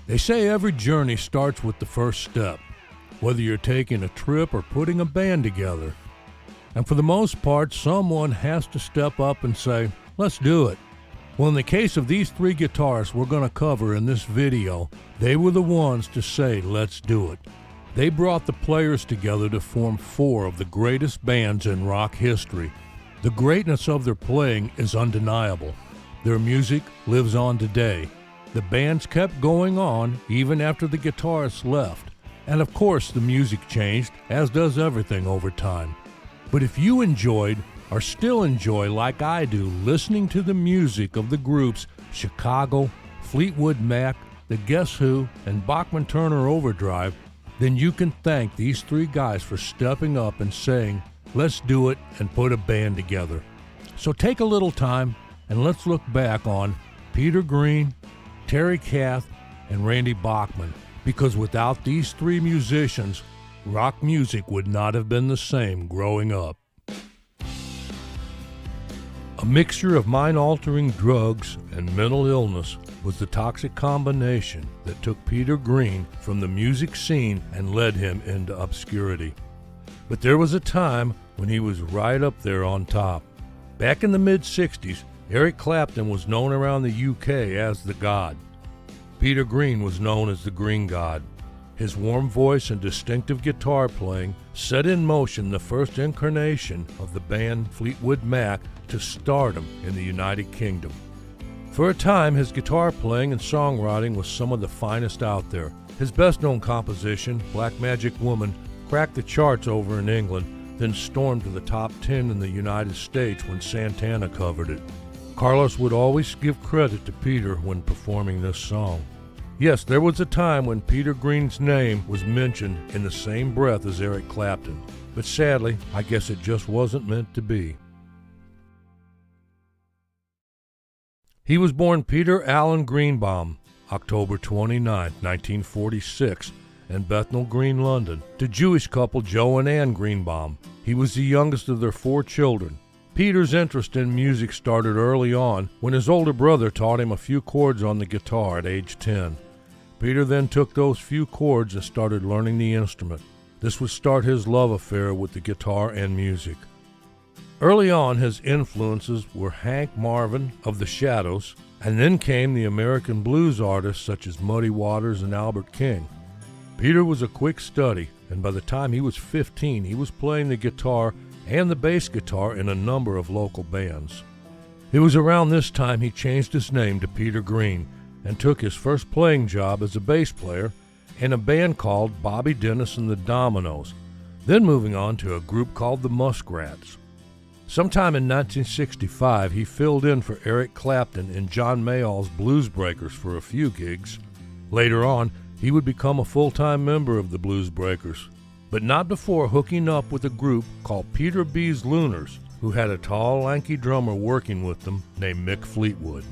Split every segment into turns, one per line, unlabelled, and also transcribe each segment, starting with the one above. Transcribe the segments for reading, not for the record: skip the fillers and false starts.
They say every journey starts with the first step, whether you're taking a trip or putting a band together. And for the most part, someone has to step up and say, let's do it. Well, in the case of these three guitarists we're going to cover in this video, they were the ones to say, let's do it. They brought the players together to form four of the greatest bands in rock history. The greatness of their playing is undeniable. Their music lives on today. The bands kept going on even after the guitarists left. And of course, the music changed, as does everything over time. But if you enjoyed, or still enjoy like I do, listening to the music of the groups Chicago, Fleetwood Mac, the Guess Who, and Bachman-Turner Overdrive, then you can thank these three guys for stepping up and saying, let's do it and put a band together. So take a little time and let's look back on Peter Green, Terry Kath, and Randy Bachman, because without these three musicians, rock music would not have been the same growing up. A mixture of mind-altering drugs and mental illness was the toxic combination that took Peter Green from the music scene and led him into obscurity. But there was a time when he was right up there on top. Back in the mid-60s, Eric Clapton was known around the UK as the God. Peter Green was known as the Green God. His warm voice and distinctive guitar playing set in motion the first incarnation of the band Fleetwood Mac to stardom in the United Kingdom. For a time, his guitar playing and songwriting was some of the finest out there. His best-known composition, Black Magic Woman, cracked the charts over in England, then stormed to the top 10 in the United States when Santana covered it. Carlos would always give credit to Peter when performing this song. Yes, there was a time when Peter Green's name was mentioned in the same breath as Eric Clapton, but sadly, I guess it just wasn't meant to be. He was born Peter Allen Greenbaum, October 29, 1946, in Bethnal Green, London, to Jewish couple Joe and Ann Greenbaum. He was the youngest of their four children. Peter's interest in music started early on when his older brother taught him a few chords on the guitar at age 10. Peter then took those few chords and started learning the instrument. This would start his love affair with the guitar and music. Early on, his influences were Hank Marvin of the Shadows, and then came the American blues artists such as Muddy Waters and Albert King. Peter was a quick study, and by the time he was 15, he was playing the guitar and the bass guitar in a number of local bands. It was around this time he changed his name to Peter Green and took his first playing job as a bass player in a band called Bobby Dennis and the Dominoes, then moving on to a group called the Muskrats. Sometime in 1965, he filled in for Eric Clapton in John Mayall's Blues Breakers for a few gigs. Later on, he would become a full-time member of the Blues Breakers, but not before hooking up with a group called Peter B's Lunars, who had a tall, lanky drummer working with them named Mick Fleetwood.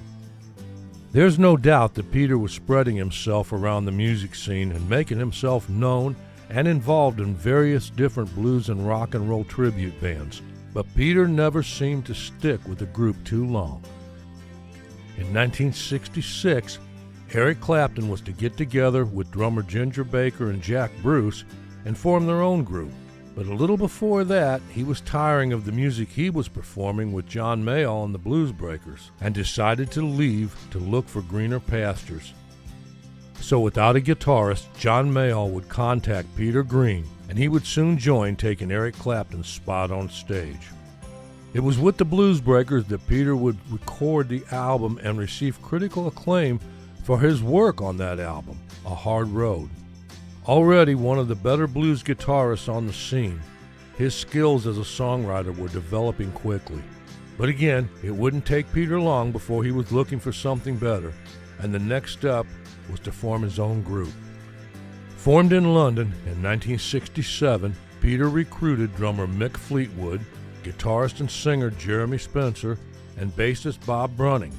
There's no doubt that Peter was spreading himself around the music scene and making himself known and involved in various different blues and rock and roll tribute bands, but Peter never seemed to stick with the group too long. In 1966, Eric Clapton was to get together with drummer Ginger Baker and Jack Bruce and form their own group. But a little before that, he was tiring of the music he was performing with John Mayall and the Blues Breakers and decided to leave to look for greener pastures. So without a guitarist, John Mayall would contact Peter Green, and he would soon join, taking Eric Clapton's spot on stage. It was with the Blues Breakers that Peter would record the album and receive critical acclaim for his work on that album, A Hard Road. Already one of the better blues guitarists on the scene, his skills as a songwriter were developing quickly. But again, it wouldn't take Peter long before he was looking for something better, and the next step was to form his own group. Formed in London in 1967, Peter recruited drummer Mick Fleetwood, guitarist and singer Jeremy Spencer, and bassist Bob Brunning,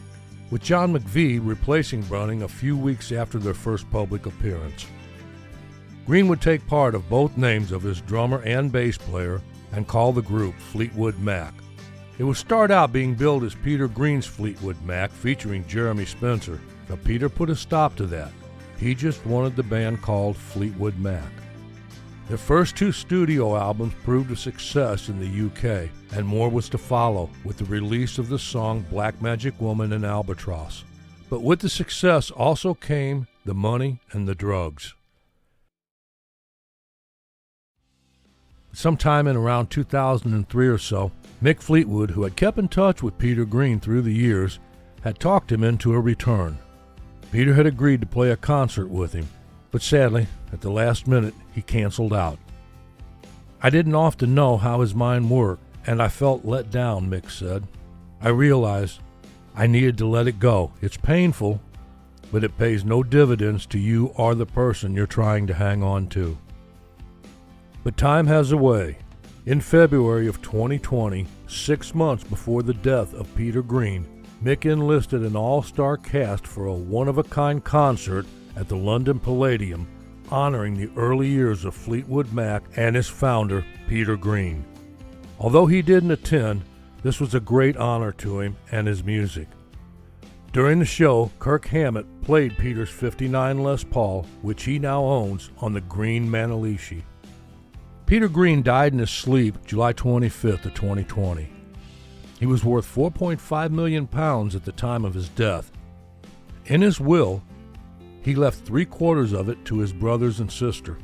with John McVie replacing Brunning a few weeks after their first public appearance. Green would take part of both names of his drummer and bass player and call the group Fleetwood Mac. It would start out being billed as Peter Green's Fleetwood Mac featuring Jeremy Spencer, but Peter put a stop to that. he just wanted the band called Fleetwood Mac. Their first 2 studio albums proved a success in the UK, and more was to follow with the release of the song Black Magic Woman and Albatross. But with the success also came the money and the drugs. Sometime in around 2003 or so, Mick Fleetwood, who had kept in touch with Peter Green through the years, had talked him into a return. Peter had agreed to play a concert with him, but sadly, at the last minute, he canceled out. I didn't often know how his mind worked, and I felt let down, Mick said. I realized I needed to let it go. It's painful, but it pays no dividends to you or the person you're trying to hang on to. But time has a way. In February of 2020, 6 months before the death of Peter Green, Mick enlisted an all-star cast for a one-of-a-kind concert at the London Palladium, honoring the early years of Fleetwood Mac and his founder, Peter Green. Although he didn't attend, this was a great honor to him and his music. During the show, Kirk Hammett played Peter's '59 Les Paul, which he now owns, on the Green Manalishi. Peter Green died in his sleep July 25th of 2020. He was worth £4.5 million at the time of his death. In his will, he left 3/4 of it to his brothers and sister,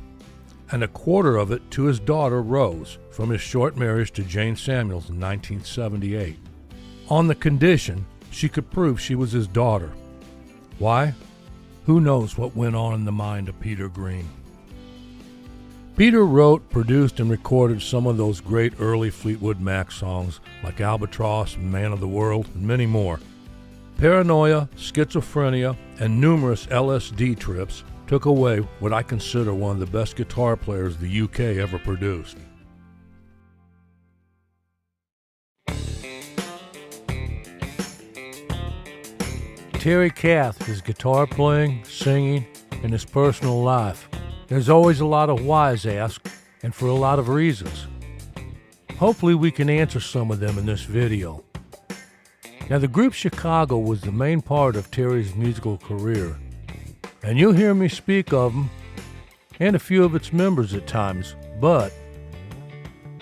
and 1/4 of it to his daughter Rose from his short marriage to Jane Samuels in 1978, on the condition she could prove she was his daughter. Why? Who knows what went on in the mind of Peter Green. Peter wrote, produced, and recorded some of those great early Fleetwood Mac songs like Albatross, Man of the World, and many more. Paranoia, schizophrenia, and numerous LSD trips took away what I consider one of the best guitar players the UK ever produced. Terry Kath, his guitar playing, singing, and his personal life. There's always a lot of whys asked, and for a lot of reasons. Hopefully we can answer some of them in this video. Now, the group Chicago was the main part of Terry's musical career, and you'll hear me speak of them and a few of its members at times, but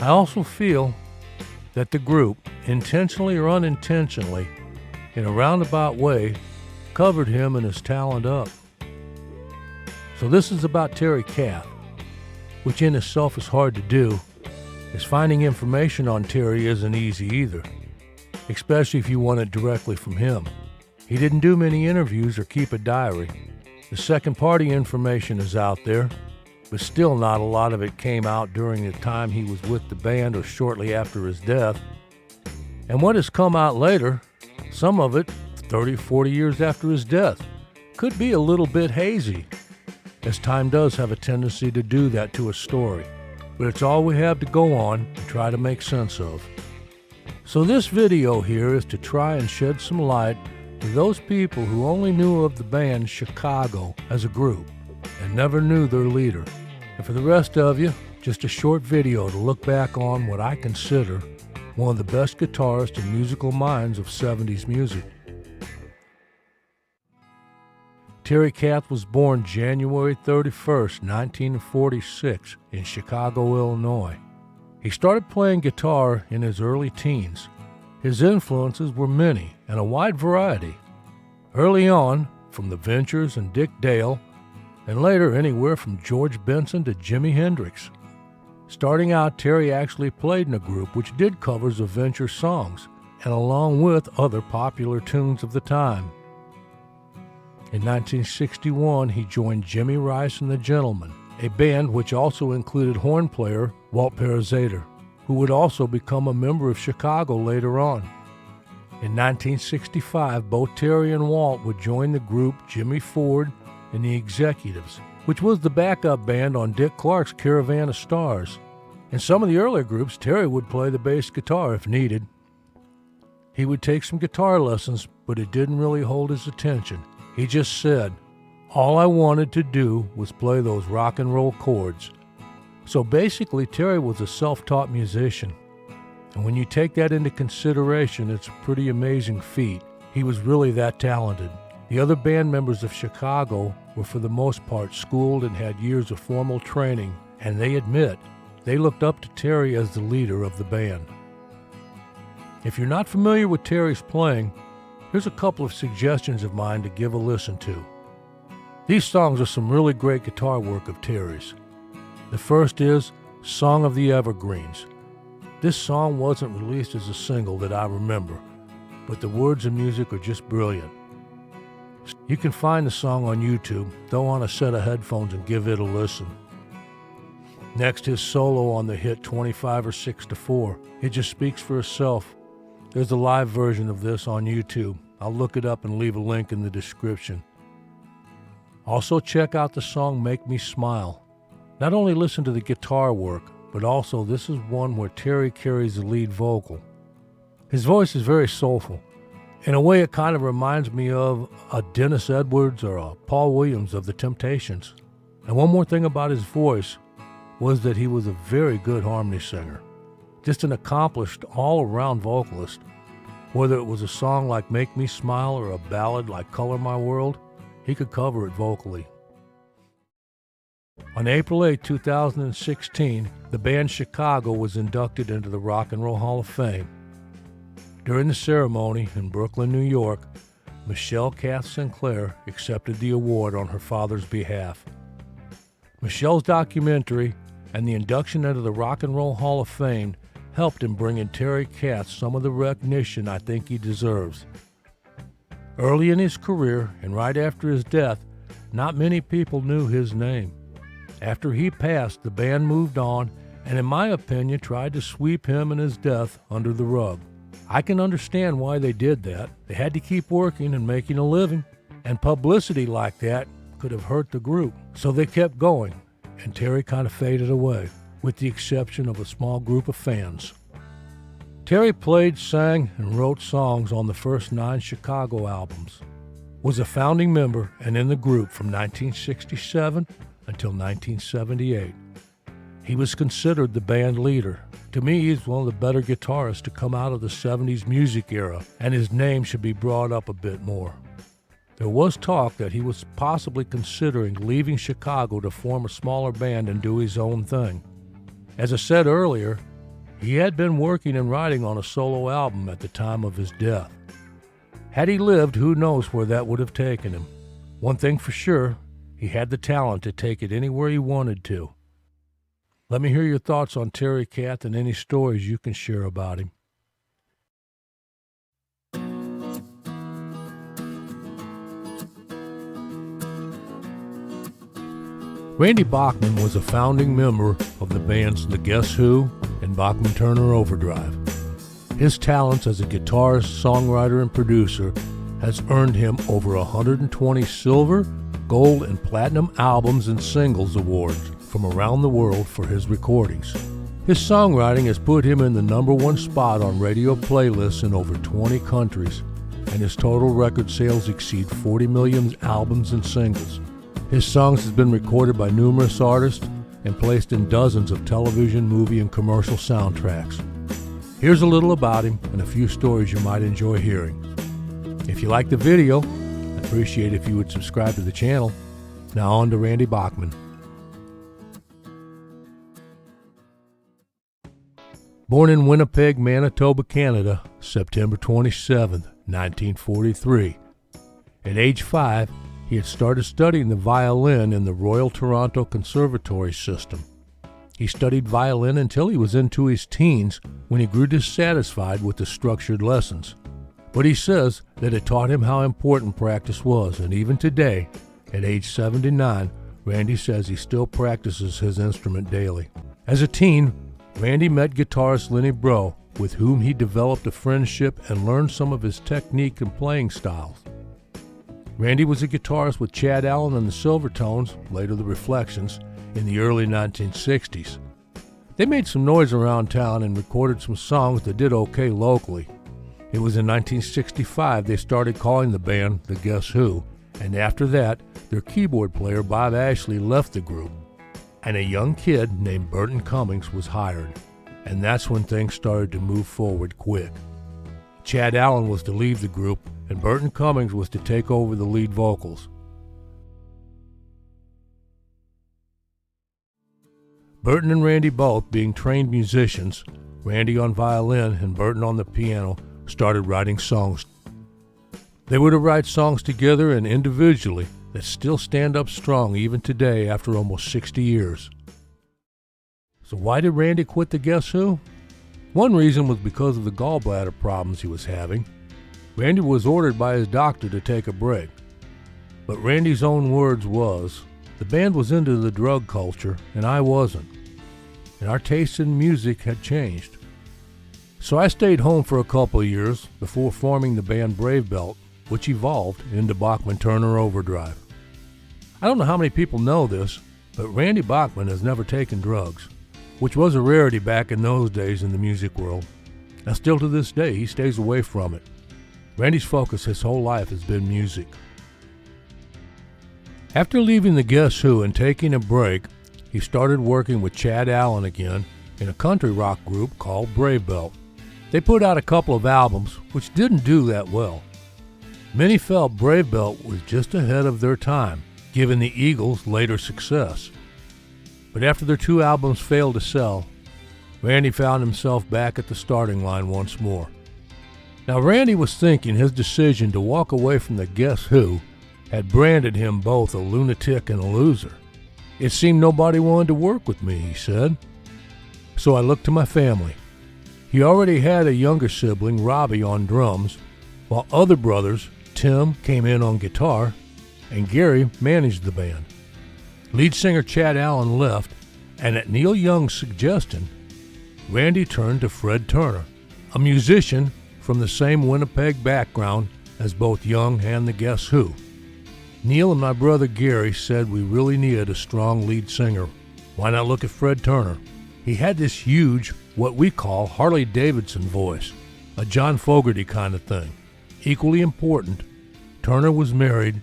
I also feel that the group, intentionally or unintentionally, in a roundabout way, covered him and his talent up. So this is about Terry Kath, which in itself is hard to do, as finding information on Terry isn't easy either, especially if you want it directly from him. He didn't do many interviews or keep a diary. The second-party information is out there, but still not a lot of it came out during the time he was with the band or shortly after his death. And what has come out later, some of it 30, 40 years after his death, could be a little bit hazy, as time does have a tendency to do that to a story. But it's all we have to go on and try to make sense of. So this video here is to try and shed some light to those people who only knew of the band Chicago as a group and never knew their leader. And for the rest of you, just a short video to look back on what I consider one of the best guitarists and musical minds of 70s music. Terry Kath was born January 31st, 1946 in Chicago, Illinois. He started playing guitar in his early teens. His influences were many and a wide variety. Early on, from the Ventures and Dick Dale, and later anywhere from George Benson to Jimi Hendrix. Starting out, Terry actually played in a group which did covers of Venture songs, and along with other popular tunes of the time. In 1961, he joined Jimmy Rice and the Gentlemen, a band which also included horn player Walt Perazzator, who would also become a member of Chicago later on. In 1965, both Terry and Walt would join the group Jimmy Ford and the Executives, which was the backup band on Dick Clark's Caravan of Stars. In some of the earlier groups, Terry would play the bass guitar if needed. He would take some guitar lessons, but it didn't really hold his attention. He just said, all I wanted to do was play those rock and roll chords. So basically, Terry was a self-taught musician. And when you take that into consideration, it's a pretty amazing feat. He was really that talented. The other band members of Chicago were for the most part schooled and had years of formal training, and they admit they looked up to Terry as the leader of the band. If you're not familiar with Terry's playing, here's a couple of suggestions of mine to give a listen to. These songs are some really great guitar work of Terry's. The first is Song of the Evergreens. This song wasn't released as a single that I remember, but the words and music are just brilliant. You can find the song on YouTube, throw on a set of headphones and give it a listen. Next, his solo on the hit 25 or 6 to 4. It just speaks for itself. There's a live version of this on YouTube. I'll look it up and leave a link in the description. Also check out the song Make Me Smile. Not only listen to the guitar work, but also this is one where Terry carries the lead vocal. His voice is very soulful. In a way, it kind of reminds me of a Dennis Edwards or a Paul Williams of the Temptations. And one more thing about his voice was that he was a very good harmony singer. Just an accomplished all-around vocalist. Whether it was a song like Make Me Smile or a ballad like Color My World, he could cover it vocally. On April 8, 2016, the band Chicago was inducted into the Rock and Roll Hall of Fame. During the ceremony in Brooklyn, New York, Michelle Kath Sinclair accepted the award on her father's behalf. Michelle's documentary and the induction into the Rock and Roll Hall of Fame helped in bringing Terry Kath some of the recognition I think he deserves. Early in his career and right after his death, not many people knew his name. After he passed, the band moved on and, in my opinion, tried to sweep him and his death under the rug. I can understand why they did that. They had to keep working and making a living, and publicity like that could have hurt the group. So they kept going, and Terry kind of faded away, with the exception of a small group of fans. Terry played, sang, and wrote songs on the first 9 Chicago albums, was a founding member and in the group from 1967 until 1978. He was considered the band leader. To me, he's one of the better guitarists to come out of the 70s music era, and his name should be brought up a bit more. There was talk that he was possibly considering leaving Chicago to form a smaller band and do his own thing. As I said earlier, he had been working and writing on a solo album at the time of his death. Had he lived, who knows where that would have taken him. One thing for sure, he had the talent to take it anywhere he wanted to. Let me hear your thoughts on Terry Kath and any stories you can share about him. Randy Bachman was a founding member of the bands The Guess Who and Bachman-Turner Overdrive. His talents as a guitarist, songwriter, and producer has earned him over 120 silver, gold, and platinum albums and singles awards from around the world for his recordings. His songwriting has put him in the #1 spot on radio playlists in over 20 countries, and his total record sales exceed 40 million albums and singles. His songs have been recorded by numerous artists and placed in dozens of television, movie, and commercial soundtracks. Here's a little about him and a few stories you might enjoy hearing. If you like the video, I'd appreciate it if you would subscribe to the channel. Now on to Randy Bachman. Born in Winnipeg, Manitoba, Canada, September 27, 1943. At age 5, he had started studying the violin in the Royal Toronto Conservatory system. He studied violin until he was into his teens when he grew dissatisfied with the structured lessons. But he says that it taught him how important practice was, and even today, at age 79, Randy says he still practices his instrument daily. As a teen, Randy met guitarist Lenny Breau, with whom he developed a friendship and learned some of his technique and playing styles. Randy was a guitarist with Chad Allen and the Silvertones, later the Reflections, in the early 1960s. They made some noise around town and recorded some songs that did okay locally. It was in 1965 they started calling the band The Guess Who, and after that, their keyboard player Bob Ashley left the group, and a young kid named Burton Cummings was hired, and that's when things started to move forward quick. Chad Allen was to leave the group, and Burton Cummings was to take over the lead vocals. Burton and Randy both being trained musicians, Randy on violin and Burton on the piano, started writing songs. They were to write songs together and individually that still stand up strong even today after almost 60 years. So why did Randy quit the Guess Who? One reason was because of the gallbladder problems he was having. Randy was ordered by his doctor to take a break. But Randy's own words was, "The band was into the drug culture and I wasn't. And our taste in music had changed." So I stayed home for a couple of years before forming the band Brave Belt, which evolved into Bachman-Turner Overdrive. I don't know how many people know this, but Randy Bachman has never taken drugs, which was a rarity back in those days in the music world. And still to this day, he stays away from it. Randy's focus his whole life has been music. After leaving the Guess Who and taking a break, he started working with Chad Allen again in a country rock group called Brave Belt. They put out a couple of albums, which didn't do that well. Many felt Brave Belt was just ahead of their time, given the Eagles' later success. But after their 2 albums failed to sell, Randy found himself back at the starting line once more. Now Randy was thinking his decision to walk away from the Guess Who had branded him both a lunatic and a loser. "It seemed nobody wanted to work with me," he said. "So I looked to my family." He already had a younger sibling, Robbie, on drums, while other brothers, Tim, came in on guitar, and Gary managed the band. Lead singer Chad Allen left, and at Neil Young's suggestion, Randy turned to Fred Turner, a musician from the same Winnipeg background as both Young and the Guess Who. Neil and my brother Gary said we really needed a strong lead singer. Why not look at Fred Turner? He had this huge, what we call Harley-Davidson voice, a John Fogerty kind of thing. Equally important, Turner was married,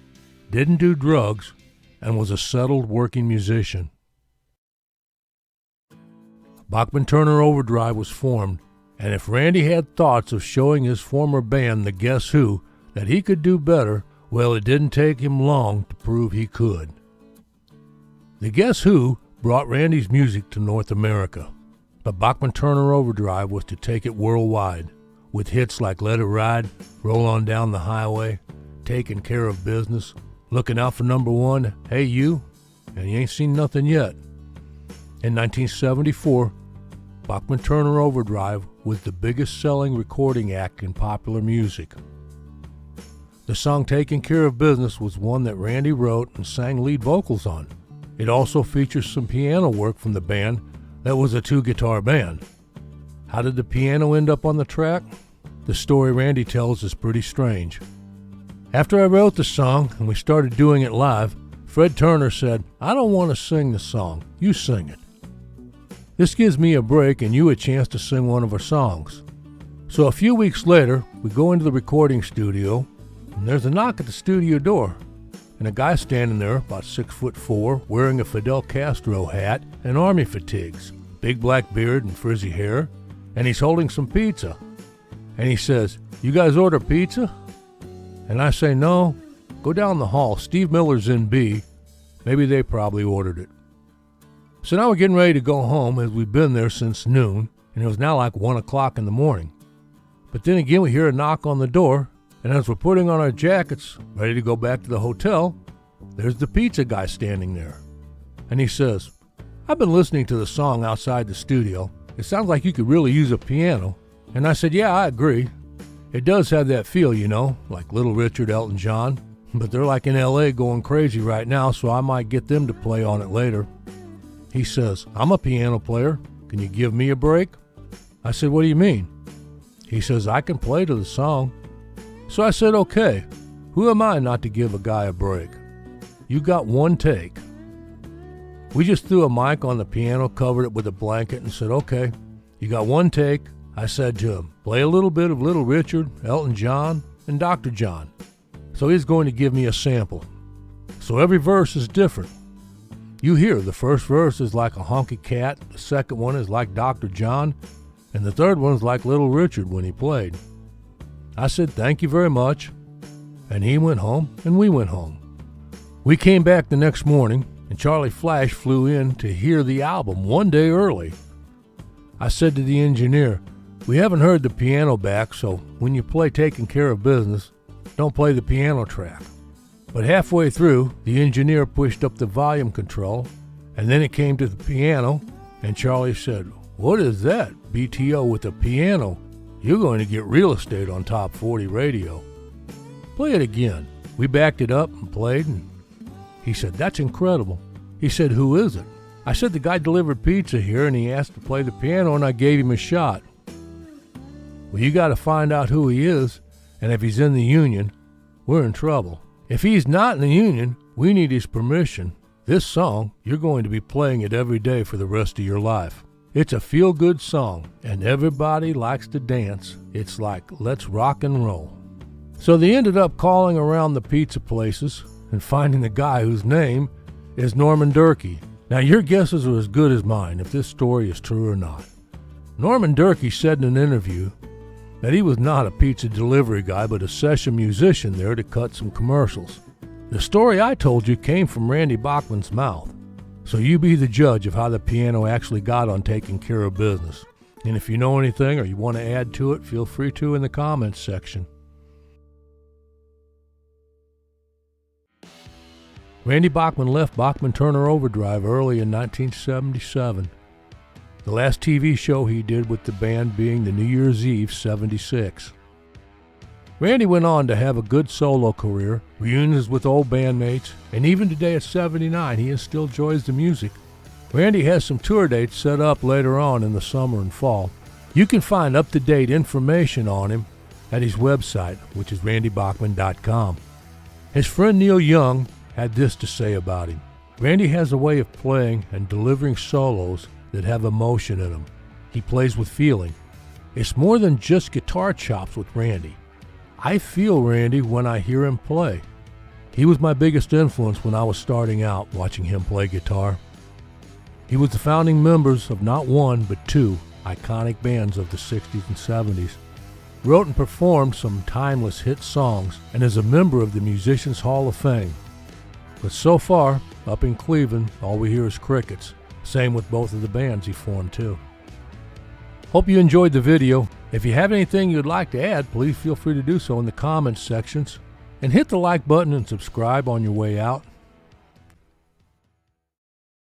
didn't do drugs, and was a settled working musician. Bachman-Turner Overdrive was formed, and if Randy had thoughts of showing his former band, the Guess Who, that he could do better, well, it didn't take him long to prove he could. The Guess Who brought Randy's music to North America, but Bachman-Turner Overdrive was to take it worldwide, with hits like Let It Ride, Roll On Down the Highway, Taking Care of Business, Looking Out for Number One, Hey You, and You Ain't Seen Nothing Yet. In 1974, Bachman-Turner Overdrive was the biggest selling recording act in popular music. The song Taking Care of Business was one that Randy wrote and sang lead vocals on. It also features some piano work from the band that was a 2-guitar band. How did the piano end up on the track? The story Randy tells is pretty strange. After I wrote the song and we started doing it live, Fred Turner said, "I don't want to sing the song, you sing it. This gives me a break and you a chance to sing one of our songs." So a few weeks later, we go into the recording studio, and there's a knock at the studio door, and a guy standing there about 6'4", wearing a Fidel Castro hat and army fatigues, big black beard and frizzy hair, and he's holding some pizza. And he says, "You guys order pizza?" And I say, "No, go down the hall. Steve Miller's in B. Maybe they probably ordered it." So now we're getting ready to go home, as we've been there since noon, and it was now like 1 o'clock in the morning. But then again, we hear a knock on the door, and as we're putting on our jackets, ready to go back to the hotel, there's the pizza guy standing there. And he says, "I've been listening to the song outside the studio. It sounds like you could really use a piano." And I said, "Yeah, I agree. It does have that feel, you know, like Little Richard, Elton John. But they're like in LA going crazy right now, so I might get them to play on it later." He says, "I'm a piano player. Can you give me a break?" I said, "What do you mean?" He says, "I can play to the song." So I said, "Okay, who am I not to give a guy a break? You got one take." We just threw a mic on the piano, covered it with a blanket, and said, "Okay, you got one take." I said to him, "Play a little bit of Little Richard, Elton John, and Dr. John." So he's going to give me a sample. So every verse is different. You hear the first verse is like a honky cat, the second one is like Dr. John, and the third one is like Little Richard when he played. I said, "Thank you very much." And he went home, and we went home. We came back the next morning, and Charlie Flash flew in to hear the album one day early. I said to the engineer, "We haven't heard the piano back, so when you play Taking Care of Business, don't play the piano track." But halfway through, the engineer pushed up the volume control, and then it came to the piano, and Charlie said, "What is that, BTO with the piano? You're going to get real estate on Top 40 radio. Play it again." We backed it up and played, and he said, "That's incredible." He said, "Who is it?" I said, "The guy delivered pizza here, and he asked to play the piano, and I gave him a shot." "Well, you got to find out who he is, and if he's in the union, we're in trouble. If he's not in the union, we need his permission. This song, you're going to be playing it every day for the rest of your life. It's a feel-good song, and everybody likes to dance. It's like, let's rock and roll." So they ended up calling around the pizza places and finding the guy whose name is Norman Durkee. Now, your guesses are as good as mine if this story is true or not. Norman Durkee said in an interview that he was not a pizza delivery guy, but a session musician there to cut some commercials. The story I told you came from Randy Bachman's mouth. So you be the judge of how the piano actually got on Taking Care of Business. And if you know anything or you want to add to it, feel free to in the comments section. Randy Bachman left Bachman-Turner Overdrive early in 1977. The last TV show he did with the band being the New Year's Eve '76. Randy went on to have a good solo career, reunions with old bandmates, and even today at 79, he still enjoys the music. Randy has some tour dates set up later on in the summer and fall. You can find up-to-date information on him at his website, which is randybachman.com. His friend Neil Young had this to say about him. "Randy has a way of playing and delivering solos that have emotion in them. He plays with feeling. It's more than just guitar chops with Randy. I feel Randy when I hear him play. He was my biggest influence when I was starting out watching him play guitar. He was the founding members of not one, but two iconic bands of the 60s and 70s. Wrote and performed some timeless hit songs and is a member of the Musicians Hall of Fame. But so far, up in Cleveland, all we hear is crickets. Same with both of the bands he formed too. Hope you enjoyed the video. If you have anything you'd like to add, please feel free to do so in the comments sections. And hit the like button and subscribe on your way out.